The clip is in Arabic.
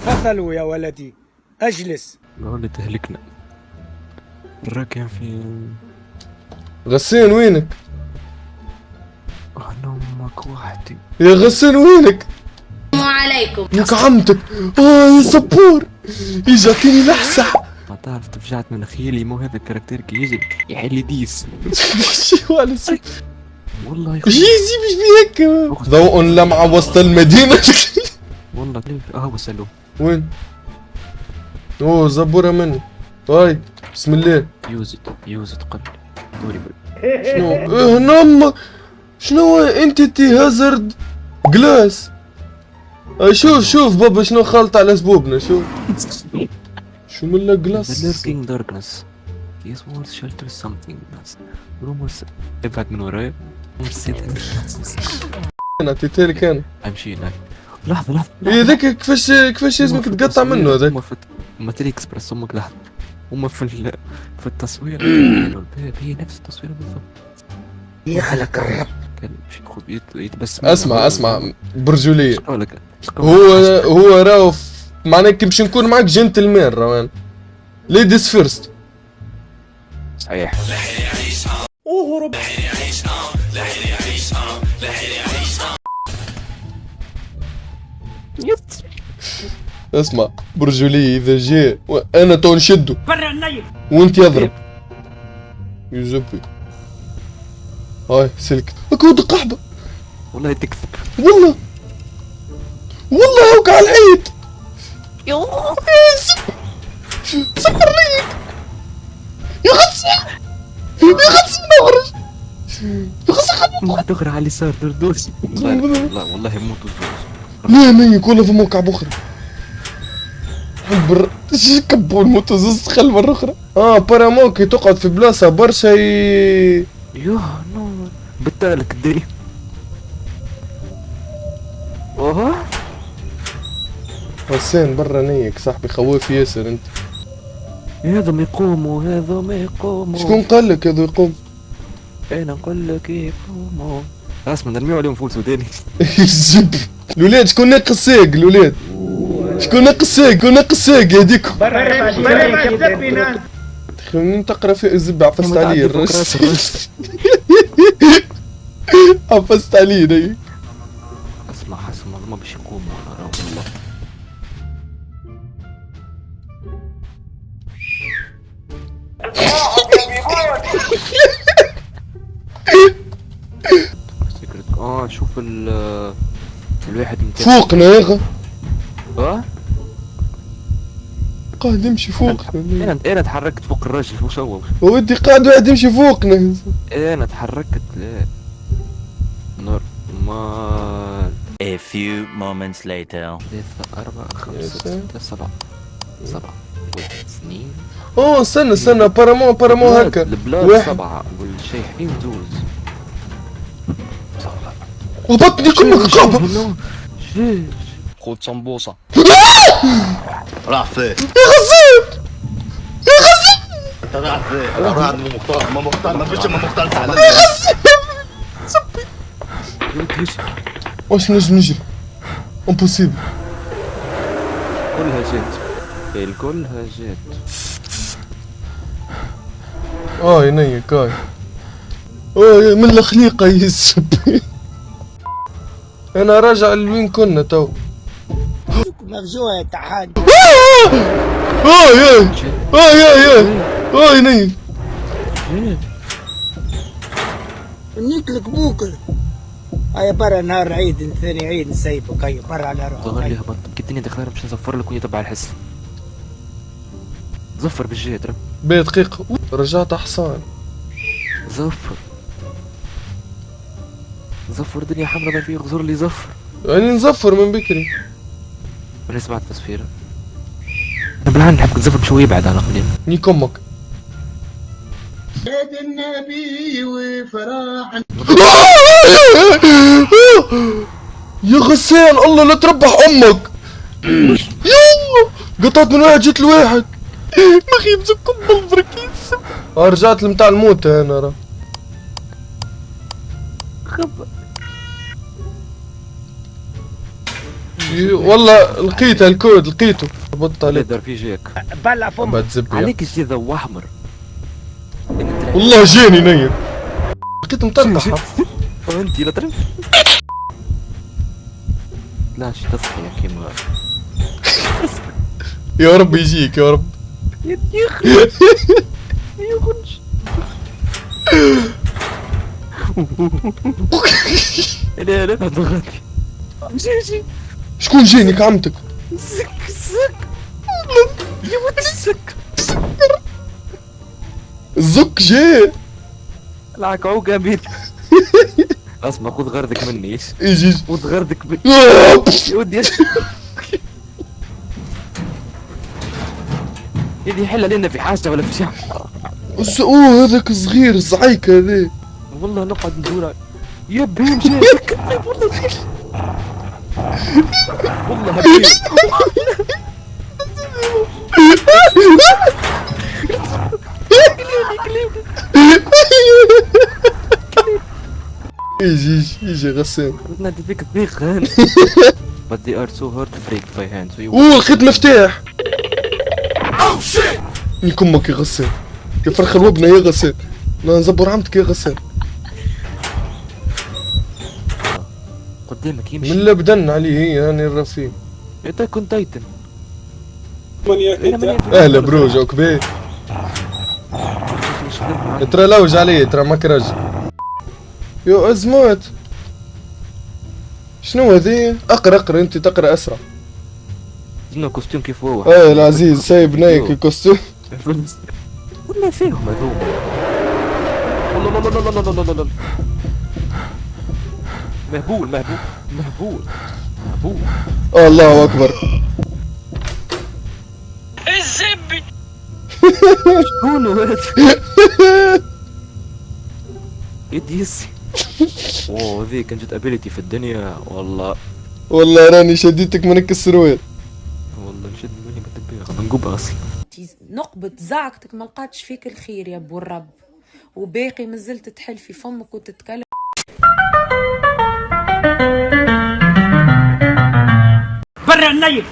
فصلوا يا ولدي، أجلس. قول تهلكنا. الراكن في غسان وينك؟ انا امك وحدي. يا غسان وينك؟ السلام عليكم. ياك عمتك. يا صبور يجاكيني لحسة. ما تعرف تفجعت من خيالي، مو هذا الكاركتير كي يجي يحل ديس. شو على والله يا يجي اخوي مش بيك. ضوء لمعة وسط المدينة. والله وسلو. وين؟ اوه زبورة مني. طيب بسم الله. يوزد قبل دوري شنو؟ نم شنو انتيتي هازارد جلاس. شوف بابا شنو خلط على زبوبنا. شو من لا جلاس. lurking darkness is more shelter something بس rumors. ابعد من ورايا. انا عطيتها لك انا. امشي هناك. لحظة ايه ذاك كيفاش لازمك تقطع منه هذاك. هما تري اكسبرس امك لحظة. هما في التصوير الباب هي نفس التصوير بالضبط. يا لك الرب. كان يتبسم. اسمع برجولية. شكرا. هو راهو معناه كي باش نكون معاك جنتلمان راهو ليديز فيرست. صحيح. اهرب. اسمع برجولية اذا جاء انا تو نشدو برا النيل وانت يضرب يزبي. هاي سلك اكود قحبة. والله تكذب. والله هوك على العيد. سكر ريق يا غسان اخرج يا غسان. ما تغرى على اليسار دردوس. لا والله موت لا كلها في موقع بخرى. كبوا الموتوزوز خل مرة أخرى. بارامون كي تقعد في بلاصة برشا يوه نو بتالك الدنيا. اوه حسين برا نيك صاحبي خواف ياسر انت. هذا ما يقوموا. شكون قال لك هذا يقوم؟ انا نقول لك يقوموا. اسمع نرميو عليهم فول سوداني. الزب الولاد شكون ناقص ساق الولاد؟ شكون ناقص ساق يهديكم. منين تقرا في الزب عفست علي الرش. عفست علي نيك. اسمع حسن ما باش يقوموا انا راه والله. شوف الواحد فوقنا يا اخي. قاعد يمشي فوقنا. انا تحركت فوق الراجل وش هو؟ ودي قاعد واحد يمشي فوقنا. انا تحركت. لا نورمال. A few moments later. 3 4 5 6 7 استنى بارامون هكا. البلاد 7 والشيحين زوز. وبطني كلها قابة. خذ صنبوصة. راح فين؟ يا غزال انت راح فين؟ راح عند مختار ما فيش مختار تعال. يا غزال واش نجم نجري؟ امبوسيبل. كلها جات. كلها جات. ينيك من الخليقة يسبي. انا راجع لوين كنا تو. مفجوع يا تحاج. يا نيك نيكلك بوكل. هيا برا نهار عيد ثاني عيد نسيبك. هيا برا على روحك. ظهر لي هبط كي الدنيا دخلها باش نزفر لك وهي تبع الحس. زفر بالجهة ترى. بيه دقيقة رجعت حصان. زفر دنيا حمرا فيه غزور لي زفر. يعني نزفر من بكري. انا سمعت تصفيرة. انا بالعين نحب تزفر بشوي يبعد على خلينا. نيك امك. يد النبي وفراح. يا غسان الله لا تربح امك. قطعت من واحد جيت لواحد. مخي بزكم بالبركيس. رجعت لمتاع الموت انا راه. والله لقيته الكود لقيته ربطت عليه. دار في جاك بلع فمك. بعد زبي عليك شي ذو احمر. والله جاني نير لقيت مطرطحة. انت لا تعرف. لا شي تصحي يا كيما. يا رب يجيك يا رب. يا اخي يا خنش. لا لا ضغطي. جي شكون جاني كعمتك؟ زك يا ولد الزك. الزك جاي. العكعوقة بيت. اسمع خذ غردك مني ايش؟ يجي خذ غردك مني يا يا ودي يدي حل علينا في حاجة ولا في شيء. اوه هذاك صغير الزعيك هذا. والله نقعد ندور يا بين جاك والله والله هبين. يجي غسان. نادي فيك ثقيق هان. But they are so hard to break by hand so you اوه لقيت مفتاح. يك امك يا غسان يا فرخ الوبنة يا غسان. لا نزبر عمتك يا غسان. قدامك من يمشي. اللي بدن عليه هي انا الرفيق. انت كنت تايتن. اهلا برو جوك بيه. ترى لوج عليه ترى ما كرج. يو ازمات. شنو هذي؟ اقرا انت تقرا اسرع. جبنا كوستيوم كيف هو. ايه العزيز سايب نايك الكوستيوم. ولا فيهم هذوما. والله لا لا لا لا لا لا. مهبول مهبول مهبول مهبول. الله اكبر. الزبي. شكون هذا؟ يدي يسي. اوه ذي كان جت ابيليتي في الدنيا والله. والله راني شديتك منك السروال. والله نشد مني بتبيع بنقبها اصلا. نقبض زعقتك ما لقاتش فيك الخير يا ابو الرب، وباقي مازلت تحل في فمك وتتكلم. برا النيل.